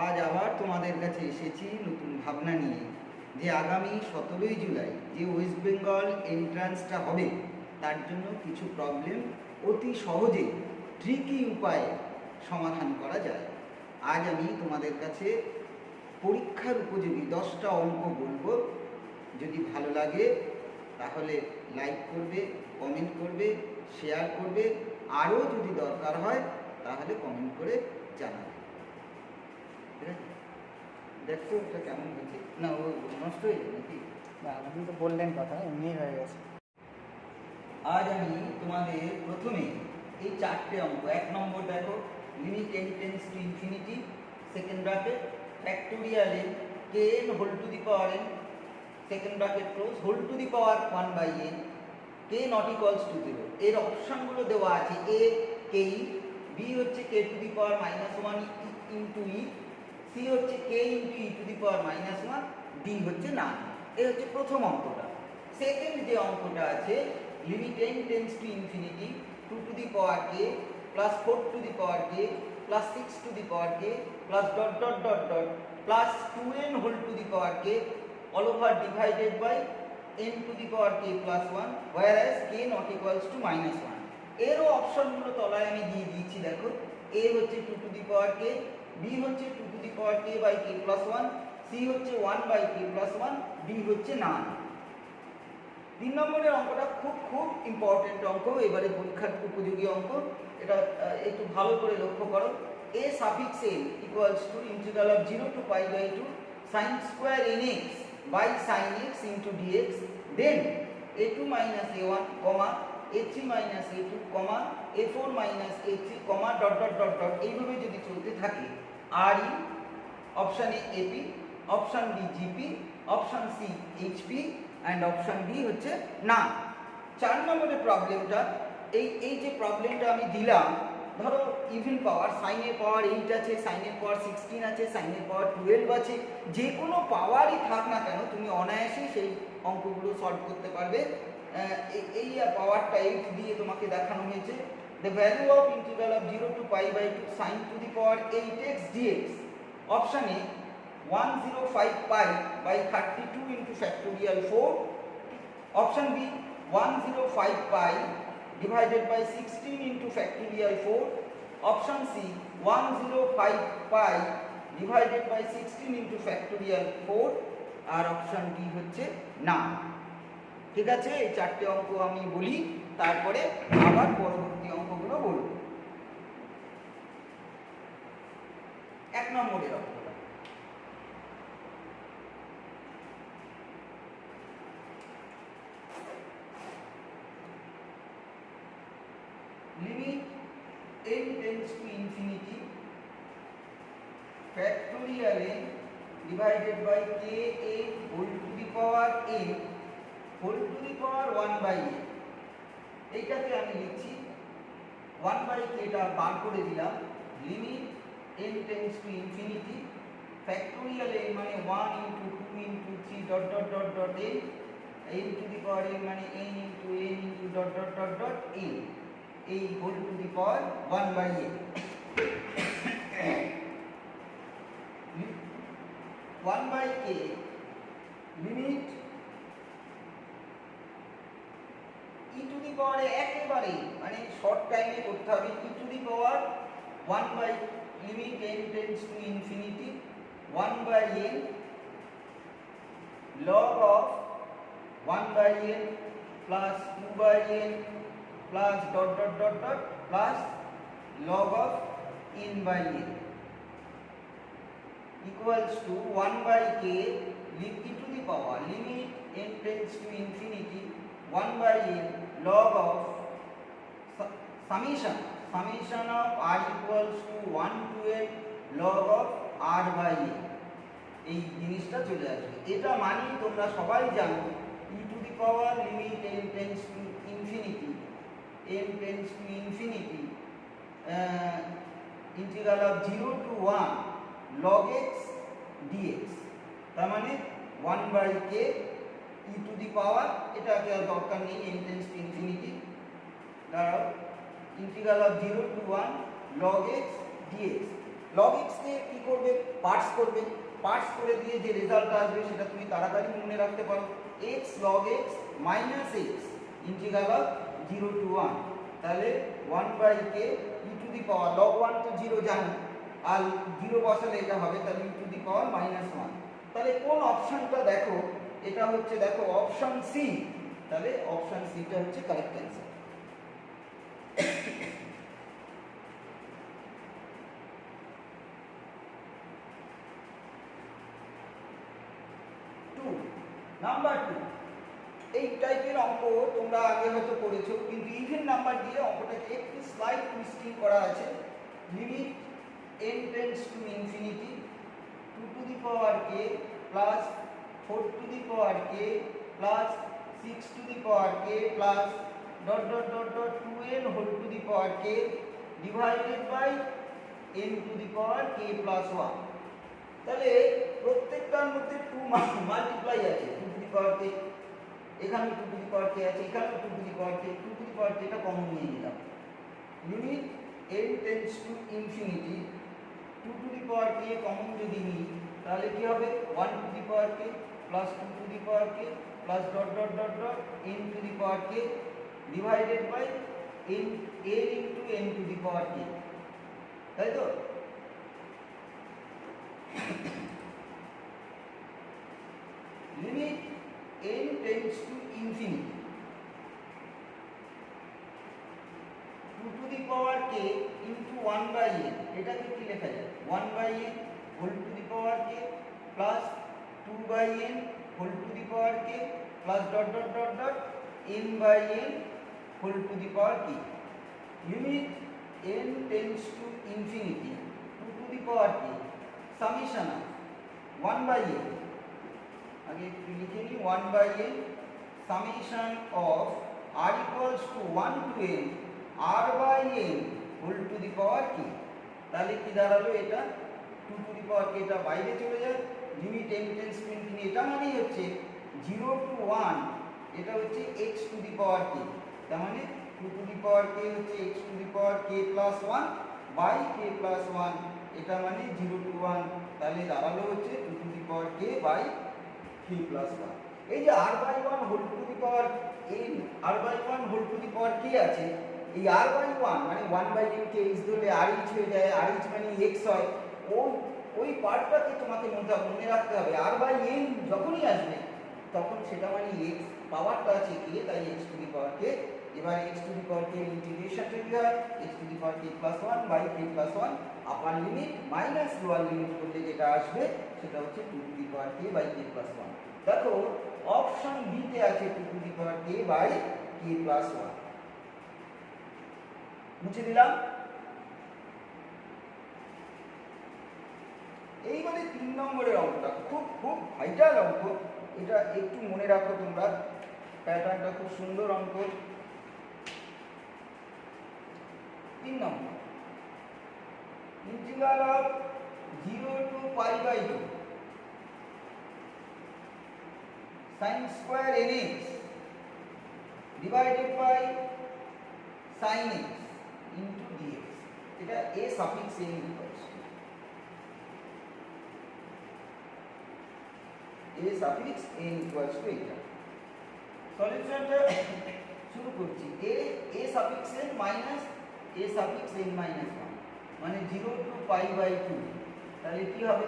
আজ আবার তোমাদের কাছে এসেছি নতুন ভাবনা নিয়ে যে আগামী 17ই জুলাই যে ওয়েস্ট বেঙ্গল এন্ট্রান্সটা হবে তার জন্য কিছু প্রবলেম অতি সহজে ট্রিকি উপায়ে সমাধান করা যায়। আজ আমি তোমাদের কাছে পরীক্ষার উপযোগী 10টা অঙ্ক বলবো। যদি ভালো লাগে তাহলে লাইক করবে, কমেন্ট করবে, শেয়ার করবে, আরও যদি দরকার হয় তাহলে কমেন্ট করে জানাবে। দেখো এটা কেমন হয়েছে, না ও নষ্ট হয়ে যাবে নাকি? না, আপনি তো বললেন কথা, এমনি হয়ে গেছে। আজ আমি তোমাদের প্রথমে এই 4টে অঙ্ক। 1 নম্বর দেখো, limit n tends to infinity, second bracket factorial n kn whole to the power n, second bracket close, whole to the power 1/n, k not equals to 0। এর অপশনগুলো দেওয়া আছে a k e, b হচ্ছে k two the power -1 into e, c হচ্ছে k into e two the power -1, d হচ্ছে না। এই হচ্ছে প্রথম অঙ্কটা। সেকেন্ড যে অঙ্কটা আছে, limit n tends to infinity 2 to the power k plus 4 to the power k plus 6 to the power k plus dot dot dot dot plus 2n whole to the power k all over divided by n to the power k plus 1 whereas k not equals to -1। এরও অপশনগুলো তলায় আমি দিয়ে দিয়েছি। দেখো, a হচ্ছে 2 to the power k, b হচ্ছে 2 to the power k by k plus 1, c হচ্ছে 1 by k plus 1, d হচ্ছে না। 3 নম্বরের অঙ্কটা খুব ইম্পর্টেন্ট অঙ্ক, এবারে পরীক্ষার উপযোগী অঙ্ক। এটা একটু ভালো করে লক্ষ্য করো। a suffix n equals to integral of 0 to pi by 2 sin square nx by sin x into dx, then a2 minus a1 comma a3 minus a2 comma a4 minus a3 comma dot dot dot dot এইভাবে যদি চলতে থাকে re option A ap, option B GP, option C HP and option D হচ্ছে না। 4 নম্বরের প্রবলেমটা এই যে প্রবলেমটা আমি দিলাম, ধরো ইভেন পাওয়ার, সাইনের পাওয়ার 8 আছে, সাইনের পাওয়ার 16 আছে, সাইনের পাওয়ার 12 আছে, যে কোনো পাওয়ারই থাক না কেন তুমি অনায়াসে সেই অঙ্কগুলো সলভ করতে পারবে। এই পাওয়ারটা 8 দিয়ে তোমাকে দেখানো হয়েছে। The value of integral of 0 to pi by 2 sine to the power 8x dx, option A 105 pi by 32 into factorial 4, option B 105 pi divided by 16 into factorial 4, option C 105 pi divided by 16 into factorial 4, R option D হচ্ছে না। ঠিক আছে, এই 4টে অঙ্ক আমি বলি, তারপরে আবার পরবর্তী অঙ্কগুলো বলব। 1 নম্বরের অঙ্ক, limit n tends to infinity factorial n divided by k a whole to the power n whole to the power 1 by n। এইটাকে আমি লিখছি 1 by k টা বার করে দিলাম, limit n tends to infinity factorial n মানে 1 into 2 into 3 dot dot dot dot n, n to the power n মানে n into dot dot dot dot n, a whole to the power 1 by a। 1 by k limit e to the power একেবারে মানে short টাইমে করতে হবে, e to the power 1 by limit n tends to infinity 1 by n log of 1 by n plus 2 by n plus dot dot dot dot plus log of n by n equals to 1 by k e to the power limit n tends to infinity 1 by n log of summation of r equals to 1 to n log of r by n। এই জিনিসটা চলে আসবে। এটা মানে তোমরা সবাই জানো e to the power limit n tends to infinity integral of 0 to 1 log x dx, তার মানে 1 by k e to the power, এটাকে আর দরকার নেই, n tends to infinity, দাঁড়াও, integral of 0 to 1 log x dx log x কে কি করবে, parts করবে, পার্টস করে দিয়ে যে রেজাল্টটা আসবে সেটা তুমি তাড়াতাড়ি মনে রাখতে পারো। X log x minus x integral of 0 to 1, তাহলে 1/k E two the power log 1 তো 0 জানি, আর 0 বসালে এটা হবে, তাহলে ই টু দি পাওয়ার -1। তাহলে কোন অপশনটা দেখো, এটা হচ্ছে দেখো অপশন সি, তাহলে অপশন সিটা হচ্ছে কারেক্ট অ্যান্সার। নাম্বার 2, এই টাইপের অঙ্ক তোমরা আগে হয়তো করেছো, কিন্তু ইভেন নাম্বার দিয়ে অঙ্কটাকে একটু স্লাইড টুইস্টিং করা আছে। Limit n tends to infinity 2 to the power k plus 4 to the power k plus 6 to the power k plus dot dot dot dot 2n whole to the power k divided by n to the power k plus 1। তাহলে প্রত্যেকটার মধ্যে 2 multiply আছে, 2 to the power k, এখানে 2 to the power k আছে, এখানে 2 to the power k, 2 to the power k টা common নিয়ে নিলাম। Limit n tends to infinity 2 to the power k common যদি নিই, তাহলে কি হবে 1 to the power k plus 2 to the power k plus dot dot dot dot n to the power k divided by n into n to the power k, তাই তো? Limit n tends to infinity 2 to the power k into 1/n, এটাকে কি লেখা যায় 1/n whole to the power k plus 2/n whole to the power k plus dot dot dot dot n/n whole to the power k। Limit n tends to infinity 2 to the power k summation 1/n, আগে একটু লিখে নিই 1/n summation of r equals to 1 to n r/n whole to the power k। তাহলে কি দাঁড়ালো, এটা 2 to the power k টা বাইরে চলে যায়, limit n tends to infinity, এটা মানেই হচ্ছে 0 টু 1, এটা হচ্ছে x to the power k, তার মানে 2 টু দি পাওয়ার k হচ্ছে x to the power k plus 1 by k plus 1, এটা মানে 0 টু 1, তাহলে দাঁড়ালো হচ্ছে 2 to the power k by k plus 1। এই যে r/1 whole to the power n, r/1 whole to the power k আছে, এই r/1 মানে 1/n কে x ধরলে rh হয়ে যায়, rh মানে x হয়, ওই পার্টটাকে তোমাকে মনে রাখতে হবে। r/n যখনই আসবে তখন সেটা মানে x, পাওয়ারটা আছে k, তাই x to the power k। এবার x to the power k integration তৈরি হয় x to the power k plus 1 by k plus 1, upper limit minus lower limit করলে যেটা আসবে সেটা হচ্ছে 2 to the power k by k plus 1। দেখো option B তে আছে 2 to the power k by k plus 1, মুছে দিলাম। এইবারে 3 নম্বরের অঙ্কটা খুব খুব ভাইটাল অঙ্ক, এটা একটু মনে রাখো তোমরা, প্যাটার্নটা খুব সুন্দর অঙ্ক। 3 নম্বর, integral of 0 to pi by 2 sin square nx divided by sin x into dx, এটা a suffix n equals a suffix n equals to এটা। সলিউশনটা শুরু করছি, a suffix n minus a suffix n minus 1 মানে 0 to pi by 2, তাহলে কি হবে,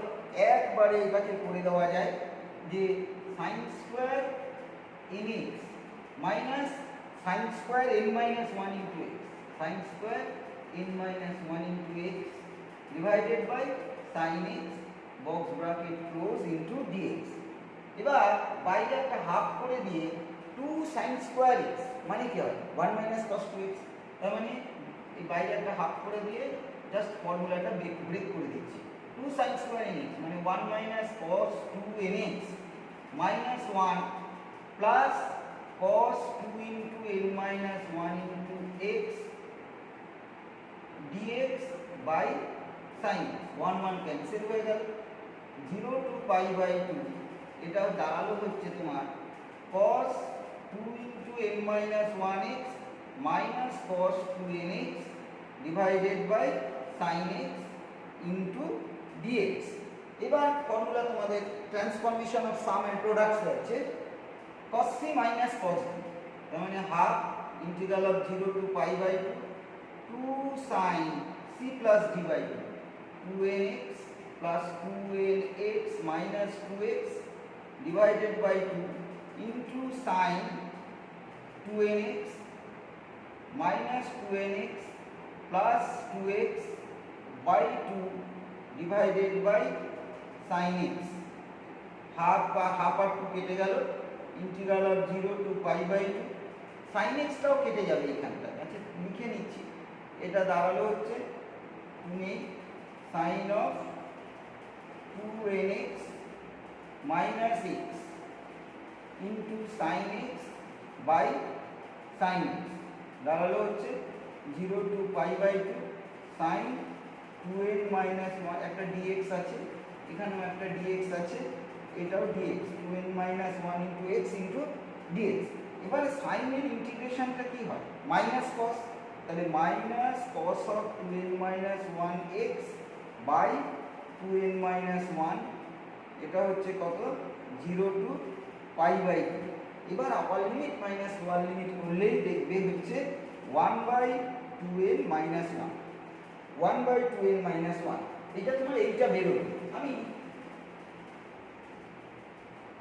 একবারে এটাকে করে দেওয়া যায় যে sin square nx minus sin square n minus 1 into x, sin square n minus 1 into x divided by sin x box bracket close into dx। এবার বাইরে একটা হাফ করে দিয়ে 2 sin স্কয়ার x মানে কি হয় 1 মাইনাস cos 2x, তার মানে এই বাইরে একটা হাফ করে দিয়ে জাস্ট ফর্মুলাটা ব্রেক করে দিচ্ছি। 2 sin স্কয়ার nx মানে 1 minus cos 2 nx minus 1 plus cos 2 into n minus 1 into x dx by sin 1 1 cancel হয়ে গেল, 0 টু পাই বাই 2, এটা দাঁড়ালো হচ্ছে তোমার cos 2 into n minus 1x minus cos 2 nx divided by sin x into dx. এবার formula তোমাদের transformation of sum and products আছে cos c minus cos b, তার মানে half integral of 0 to pi by 2 sin c plus d by 2nx plus 2nx minus 2x divided by 2 into sin 2nx minus 2nx plus 2x by 2 divided by sin x, half বা half আর 2 কেটে গেল, integral of 0 to pi by 2 sin x টাও কেটে যাবে এখানটা। আচ্ছা লিখে নিচ্ছি, এটা দাঁড়ালো হচ্ছে তুমি sin of 2nx minus x into sin x by sin x দাঁড়ালো হচ্ছে 0 to pi by 2 sin 2n minus 1, একটা dx আছে, এখানেও একটা dx আছে, এটাও dx, 2n minus 1 into x into dx। এবারে sin এর ইন্টিগ্রেশনটা কি হয়? মাইনাস cos, তাহলে minus cos of 2n minus 1x by 2n minus 1, এটা হচ্ছে কত? 0 টু পাই বাই 2। এবার upper limit minus lower limit করলেই দেখবে হচ্ছে 1 by 2n minus 1, 1 by 2n minus 1। এটা তোমার এইটা বেরোবে।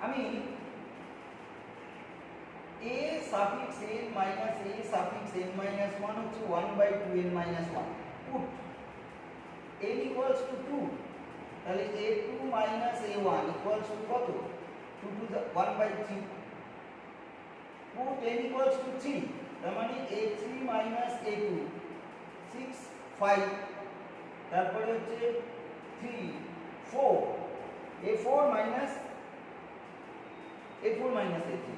আমি a suffix n minus a suffix n minus 1 হচ্ছে 1 by 2n minus 1 put n equals to 2, তাহলে a2 মাইনাস a1 ইকুয়ালস টু কত? 2 to the 1 by 3, put n equals to 3, তার মানে a3 minus a2 6 5, তারপরে হচ্ছে 3 4 a4 minus a3,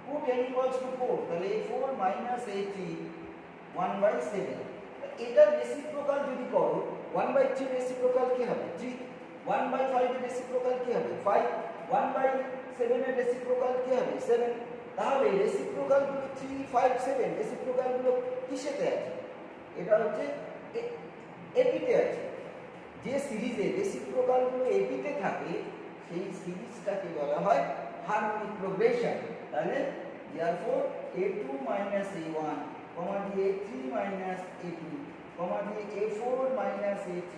put n equals to 4, তাহলে a4 minus a3 1 by 7। এটা reciprocal যদি করো 1 by 3 রেসিপ্রোকাল কি হবে? 3, 1 by 5 এর রেসিপ্রোকাল কি হবে? 5, 1 by 7 এর রেসিপ্রোকাল কি হবে? 7। তাহলে রেসিপ্রোকাল গুলো 3 5 7 রেসিপ্রোকাল গুলো কিসেতে আছে? এটা হচ্ছে এপিতে আছে। যে সিরিজে রেসিপ্রোকাল গুলো এপিতে থাকে সেই সিরিজটাকে বলা হয় হারমোনিক প্রোগ্রেশন। তাহলে therefore a2 minus a1 a3 minus a2 a4 minus a3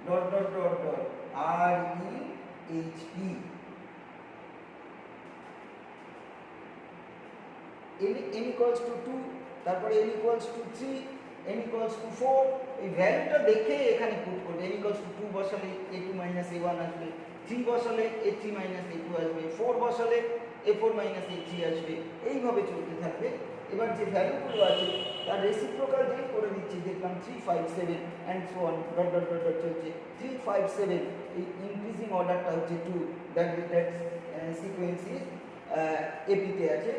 dot dot dot dot r in hp। n equals to 2, তারপরে n equals to 3, n equals to 4, এই ভ্যালুটা দেখে এখানে পুট করবে। n equals to 2 বসালে a2 minus a1 আসবে, 3 বসালে a3 minus a2 আসবে, 4 বসালে a4 minus a3 আসবে, এইভাবে চলতে থাকবে। এবার যে ভ্যালুগুলো আছে তার রেসিপ্রোকাল যে করে দিচ্ছি, দেখলাম 3 5 7 and so on dot dot dot dot চলছে। 3 5 7 এই ইনক্রিজিং অর্ডারটা হচ্ছে 2, দ্যাট সিকোয়েন্স ইজ এপিতে আছে।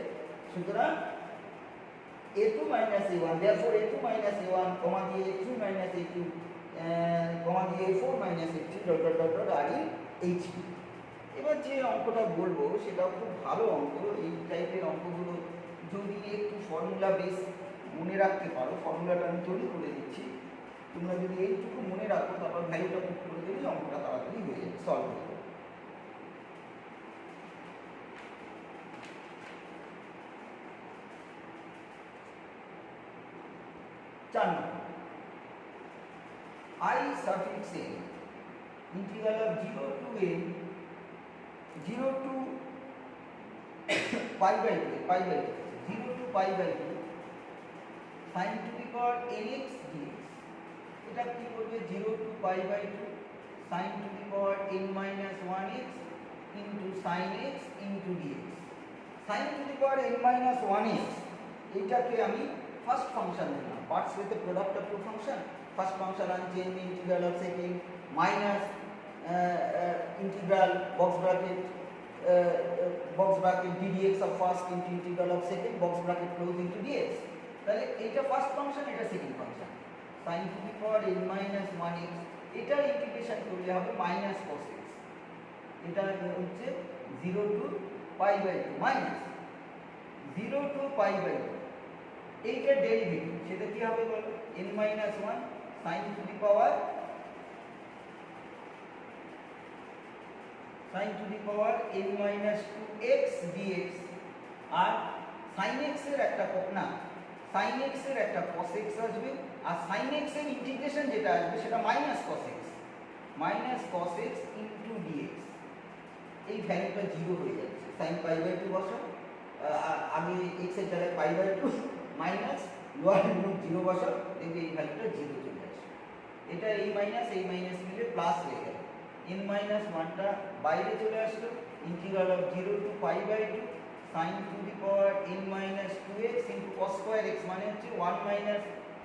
সুতরাং a2 minus a1, therefore a2 minus a1, দিয়ে a3 minus a2, দিয়ে a4 minus a3 dot dot dot dot r in hp। এবার যে অঙ্কটা বলবো সেটাও খুব ভালো অঙ্ক। এই টাইপের অঙ্কগুলো যদি একটু ফর্মুলা বেস মনে রাখতে পারো, ফর্মুলাটা আমি তৈরি করে দিচ্ছি, তোমরা যদি এইটুকু মনে রাখো তারপর ভ্যালুটা পুট করে দিলে অঙ্কটা তাড়াতাড়ি হয়ে যাবে, সলভ হয়ে যাবে। 4 নম্বর I suffix n integral of 0 to n 0 to pi by 2 0 to pi by 2 sin to the power nx dx। এটা কি করবে? 0 to pi by 2 sin to the power n minus 1x into sin x into dx। sin to the power n minus 1x এটাকে আমি first function দিলাম, parts with the product of two function. First function unchange integral of second minus integral box bracket ddx of first into integral of second box bracket close into dx। তাহলে এটা first function, এটা second function. sin to the power n minus 1x এটার integration করলে হবে minus cos x। এটা হচ্ছে 0 to pi by 2 minus 0 to pi by 2, এইটা derivative, সেটা কি হবে বলো? n minus 1 sin to the power sin to the power n minus 2x dx R sin x এর একটা না sin x এর একটা cos x আসবে আর sin x এর ইন্টিগ্রেশন যেটা আসবে সেটা minus cos x into dx এই ভ্যালুটা 0 হয়ে যাচ্ছে sin pi by 2 বসাও আগে x এর জায়গায় pi by 2 minus lower limit 0 বসাও দেখবে এই ভ্যালুটা 0 চলে আসবে এটা এই মাইনাস মিলে প্লাস হয়ে গেল n minus 1 টা বাইরে চলে আসলো integral of 0 to pi by 2 sin to the power n minus 2x into cos square x মানে হচ্ছে 1 minus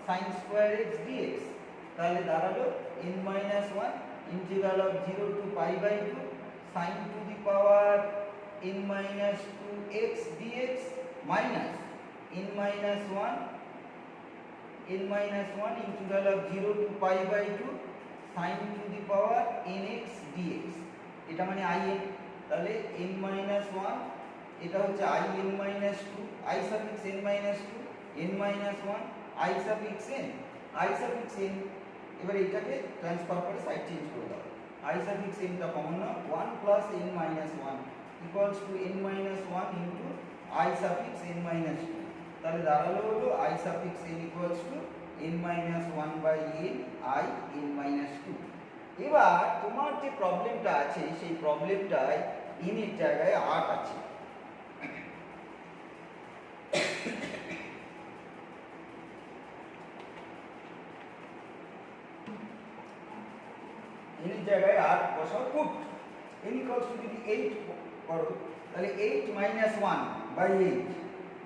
sin square x dx তাহলে দাঁড়ালো n minus 1 integral of 0 to pi by 2 sin to the power n minus 2x dx minus n minus 1 integral of 0 to pi by 2 sin to the power nx dx এটা মানে in তাহলে n minus 1 এটা হচ্ছে in minus 2 I suffix n minus 2 n minus 1 I suffix n এবারে এটাকে transfer করে side change করে দাও I suffix n টা common now 1 plus n minus 1 equals to n minus 1 into I suffix n minus 2 তাহলে দাঁড়ালো হলো I suffix n equals to n minus 1 by n I n minus 2 এবার তোমার যে প্রবলেমটা আছে সেই প্রবলেমটায় n এর জায়গায় 8 আছে n এর জায়গায় 8 বসাও পুট n equals to যদি 8 করো তাহলে 8 minus 1 by 8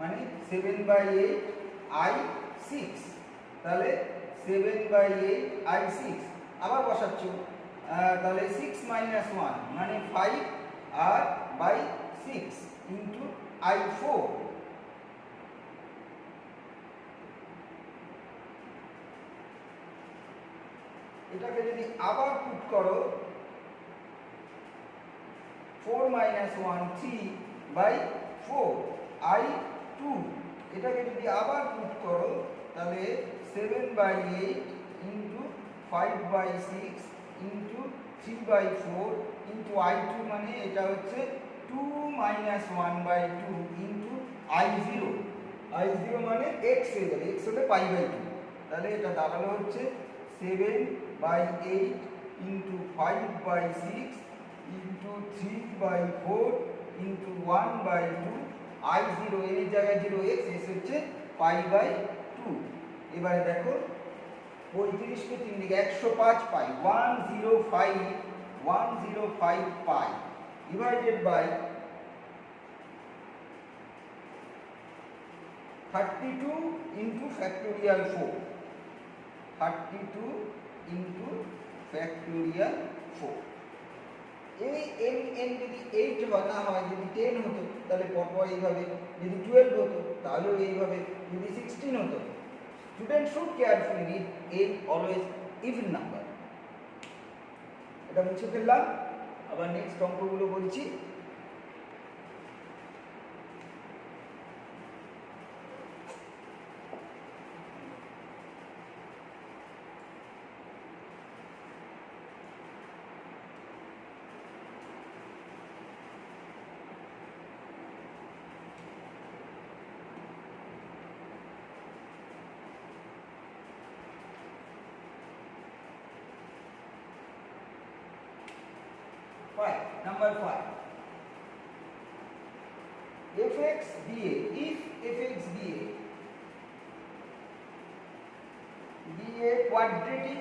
মানে 7 by 8 I 6 তাহলে 7 by 8 I 6 আবার বসাচ্ছ তাহলে 6 minus 1 মানে 5 আর by 6 into I 4 এটাকে যদি আবার পুট করো 4 minus 1 3 by 4 I 2 এটাকে যদি আবার পুট করো তাহলে 7 by 8 into 5 by 6 into 3 by 4 into I 2 মানে এটা হচ্ছে 2 minus 1 by 2 into I 0 মানে x হয়ে যাবে x হলে pi by 2 তাহলে এটা দাঁড়ালো হচ্ছে 7 by 8 into 5 by 6 into 3 by 4 into 1 by 2 I 0 এর জায়গায় 0x s হচ্ছে pi by 2 এবারে দেখো 35 কে 3 দিকে 105 pi 105 pi divided by 32 into factorial 4 32 into factorial 4 এই n যদি 8 হয় না হয় যদি 10 হতো তাহলে পরপর এইভাবে যদি 12 হতো তাহলেও এইভাবে যদি 16 হতো student should carefully read 8 always even number এটা মুছে ফেললাম আবার নেক্সট অঙ্কগুলো বলছি Number 5 fx dA if fx dA quadratic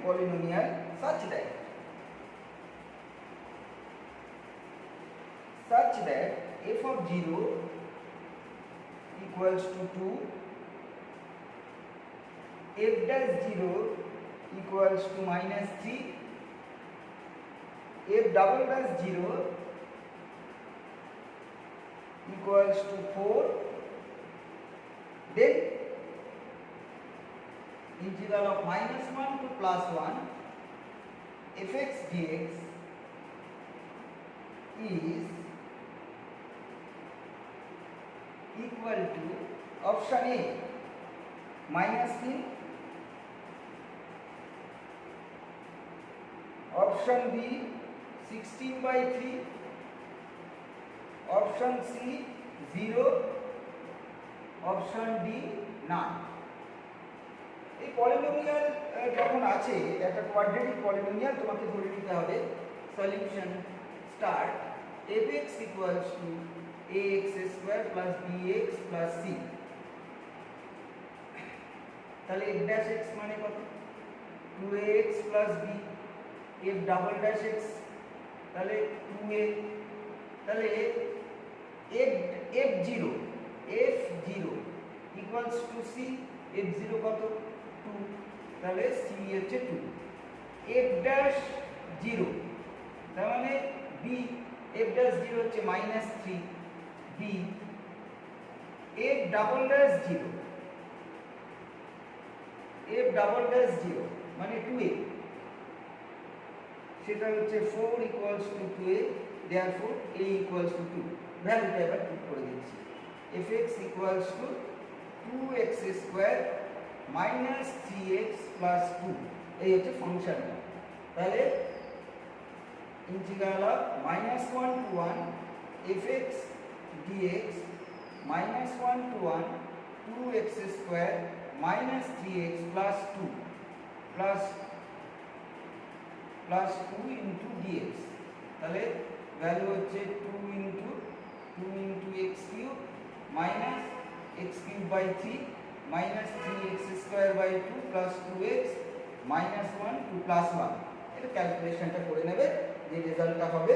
polynomial such that f of 0 equals to 2 f dash 0 equals to minus 3 f double dash 0 equals to 4 then integral of minus 1 to plus 1 fx dx is equal to option A -3, option B 16/3, option C 0, option D 9। এই polynomial যখন আছে, একটা quadratic polynomial, তোমাকে ধরে নিতে হবে solution start fx equals to ax square plus bx plus c। তাহলে f dash x মানে কত? 2ax plus b, f double dash x তাহলে 2a, তাহলে f0 equals to c, f0 কত? 2, তাহলে c হচ্ছে 2। f dash 0 তার মানে b, f dash 0 হচ্ছে -3 b, f double dash 0 মানে 2a, সেটা হচ্ছে 4 equals to 2a, therefore a equals to 2। ভ্যালুটা এবার পুট করে দিচ্ছি, fx equals to 2x square minus 3x plus 2, এই হচ্ছে ফাংশনটা। তাহলে integral of -1 to 1 fx dx -1 to 1 2x square minus 3x plus 2 plus 2 into dx, তাহলে ভ্যালু হচ্ছে 2 into x cube minus x cube by 3 minus 3x square by 2 plus 2x minus 1 to plus 1। এটা ক্যালকুলেশনটা করে নেবে, যে রেজাল্টটা হবে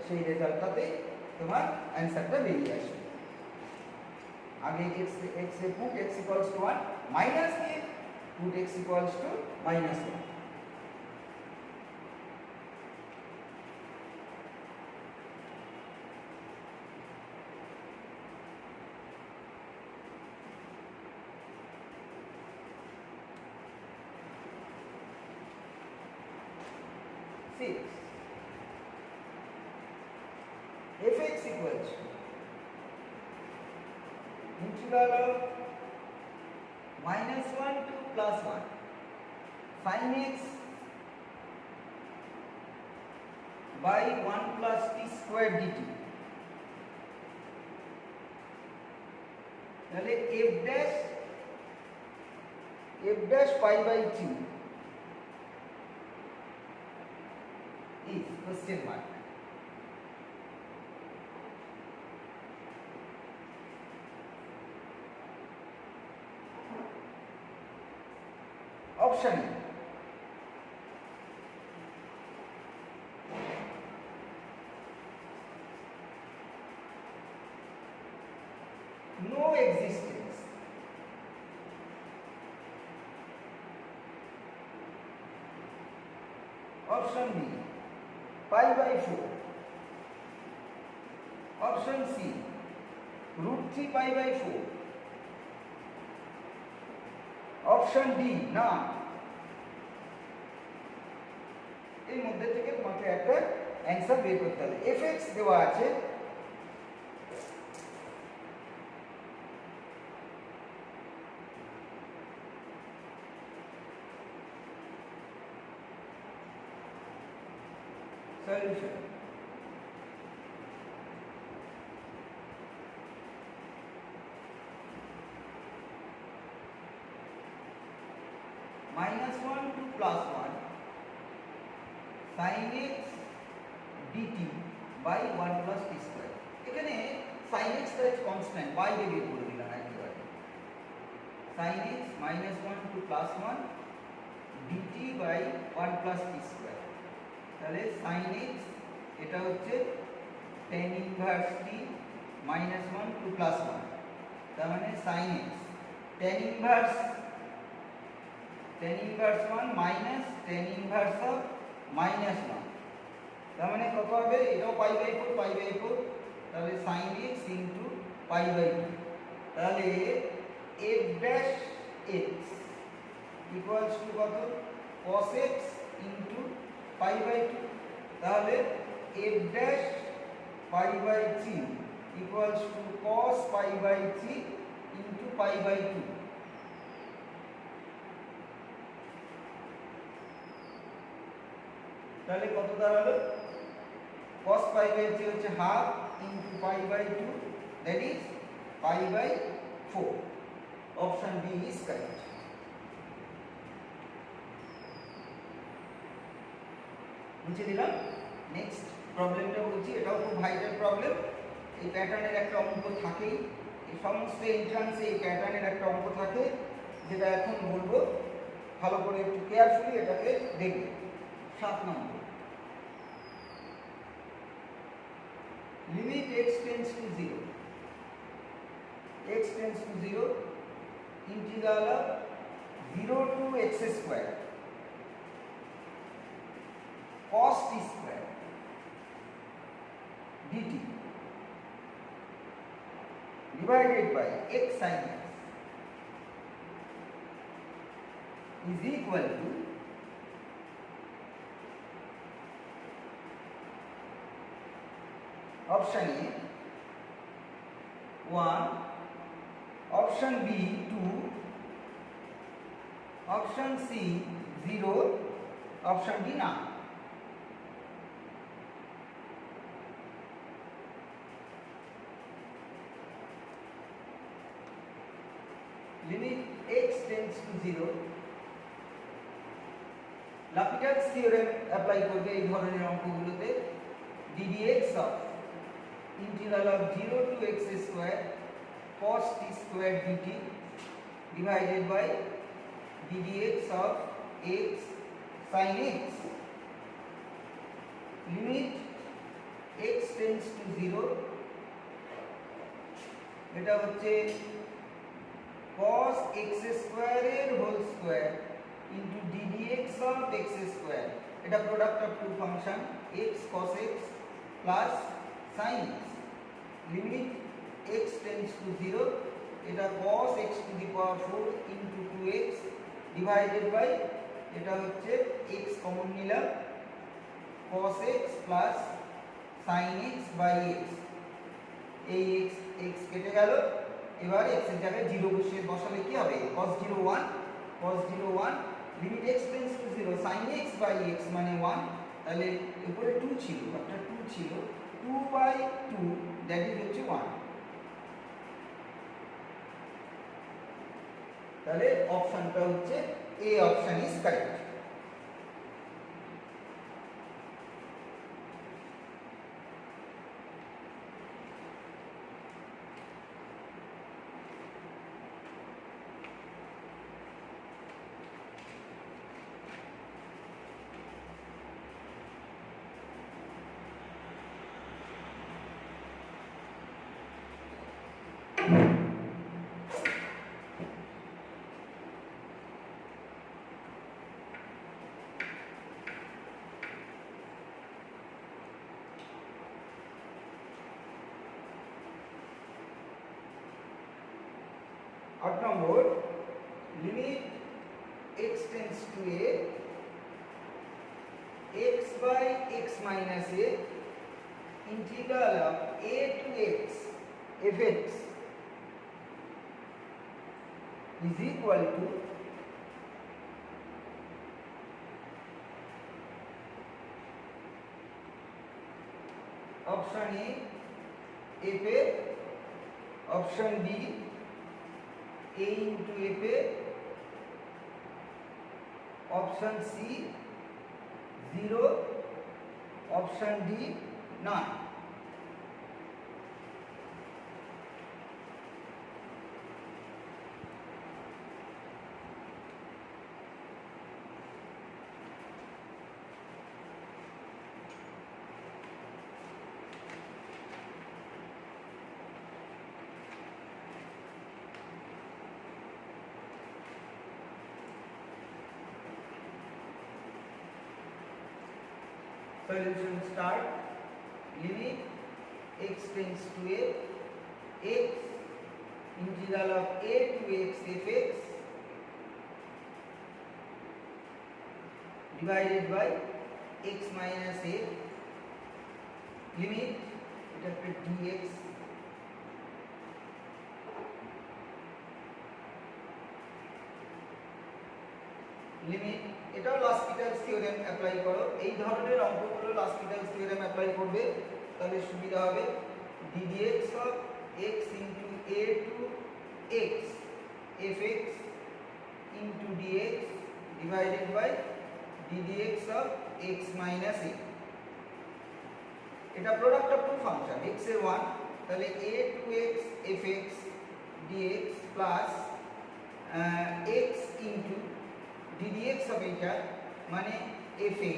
সেই রেজাল্টটাতে তোমার অ্যানসারটা বেরিয়ে আসবে। আগে x A put x equals to 1 minus a put x equals to -1। fx equals to integral of -1 to +1 sin x by 1 plus t square dt, তাহলে f dash pi by 2 is question mark। Option no existence, option B π/4, option C √3π/4, option D না। এর মধ্যে থেকে তোমাকে একটা answer বের করতে হবে। fx দেওয়া আছে, solution -1 to +1 sin x dt by 1 plus t square। এখানে sin x টা কনস্ট্যান্ট, বাইরে বের করে দিলাম একেবারে। sin x -1 to +1 dt by 1 plus t square, তাহলে sin x এটা হচ্ছে tan inverse t -1 to +1, তার মানে sin x tan inverse 1 minus tan inverse of -1, তার মানে কত হবে? এটাও π/4, তাহলে sin x into π/2, তাহলে f dash x equals to কত? cos x into π/2, তাহলে f dash pi by 3 equals to cos pi by 3 into pi by 2. তাহলে কত দাঁড়ালো? cos pi by 3 হচ্ছে half into pi by 2, that is pi by 4. Option B is correct. বুঝে দিলাম। Next প্রবলেমটা বলছি, এটাও খুব ভাইটাল প্রবলেম। এই প্যাটার্নের একটা অঙ্ক থাকেই, এই সমস্ত এন্ট্রান্সে এই প্যাটার্নের একটা অঙ্ক থাকে, যেটা এখন বলবো। ভালো করে একটু কেয়ারফুলি এটাকে দেখবে। 7 নম্বর, limit x tends to 0, x tends to 0, integral of 0 to x square cos t square dt divided by x sin x is equal to option A 1, option B 2, option C 0, option D none. Limit x tends to 0, L'Hopital's theorem apply করবে এই ধরনের অঙ্কগুলোতে। ddx of integral of 0 to x square cos t square dt divided by ddx of x sin x. Limit x tends to 0, এটা হচ্ছে cos x square এর whole square into ddx of x square, এটা product of two function x cos x plus sin x. Limit x tends to 0, এটা cos x to the power 4 into 2x divided by, এটা হচ্ছে x common নিলাম, cos x plus sin x by x, এই x কেটে গেল। এবার x এর জায়গায় 0 বসালে কি হবে? cos 0 1, cos 0 1, limit x tends to 0, sin x by x মানে 1, তাহলে উপরে 2 ছিল, একটা 2 ছিল, 2 by 2 that is হচ্ছে 1। তাহলে অপশনটা হচ্ছে A অপশন ইজ কারেক্ট। आठ number, limit x tends to a, x by x minus a, integral of a to x fx is equal to option A fa, option B a into fa, option C 0, option D none. Solution start. Limit x tends to a, x integral of a to x fx divided by x minus a, limit এটা একটা dx limit, এটাও লসপিটালস theorem apply করো। এই ধরনের অঙ্কগুলো লসপিটালস theorem apply করবে, তাহলে সুবিধা হবে। ddx of x into a to x fx into dx divided by ddx of x minus a, এটা product of two function x এর 1, তাহলে a to x fx dx plus x into ddx of এটা মানে fa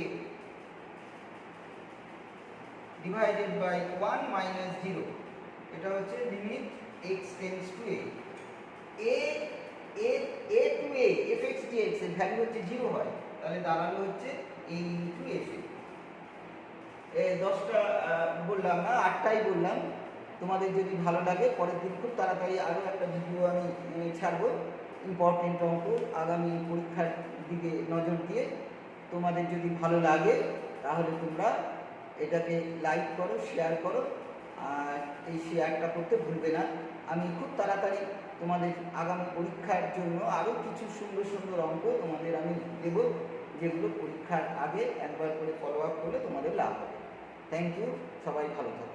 divided by 1 minus 0, এটা হচ্ছে limit x tends to a to a fx dx এর value হচ্ছে 0 হয়, তাহলে দাঁড়ালো হচ্ছে a into fa। 10টা বললাম না, 8টাই বললাম। তোমাদের যদি ভালো লাগে পরের দিন খুব তাড়াতাড়ি আরও একটা ভিডিও আমি ছাড়বো ইম্পর্টেন্ট অঙ্ক আগামী পরীক্ষার দিকে নজর দিয়ে। তোমাদের যদি ভালো লাগে তাহলে তোমরা এটাকে লাইক করো, শেয়ার করো, আর এই শেয়ারটা করতে ভুলবে না। আমি খুব তাড়াতাড়ি তোমাদের আগামী পরীক্ষার জন্য আরও কিছু সুন্দর সুন্দর অঙ্ক তোমাদের আমি দেব, যেগুলো পরীক্ষার আগে একবার করে ফলো আপ করলে তোমাদের লাভ হবে। থ্যাংক ইউ, সবাই ভালো থাকো।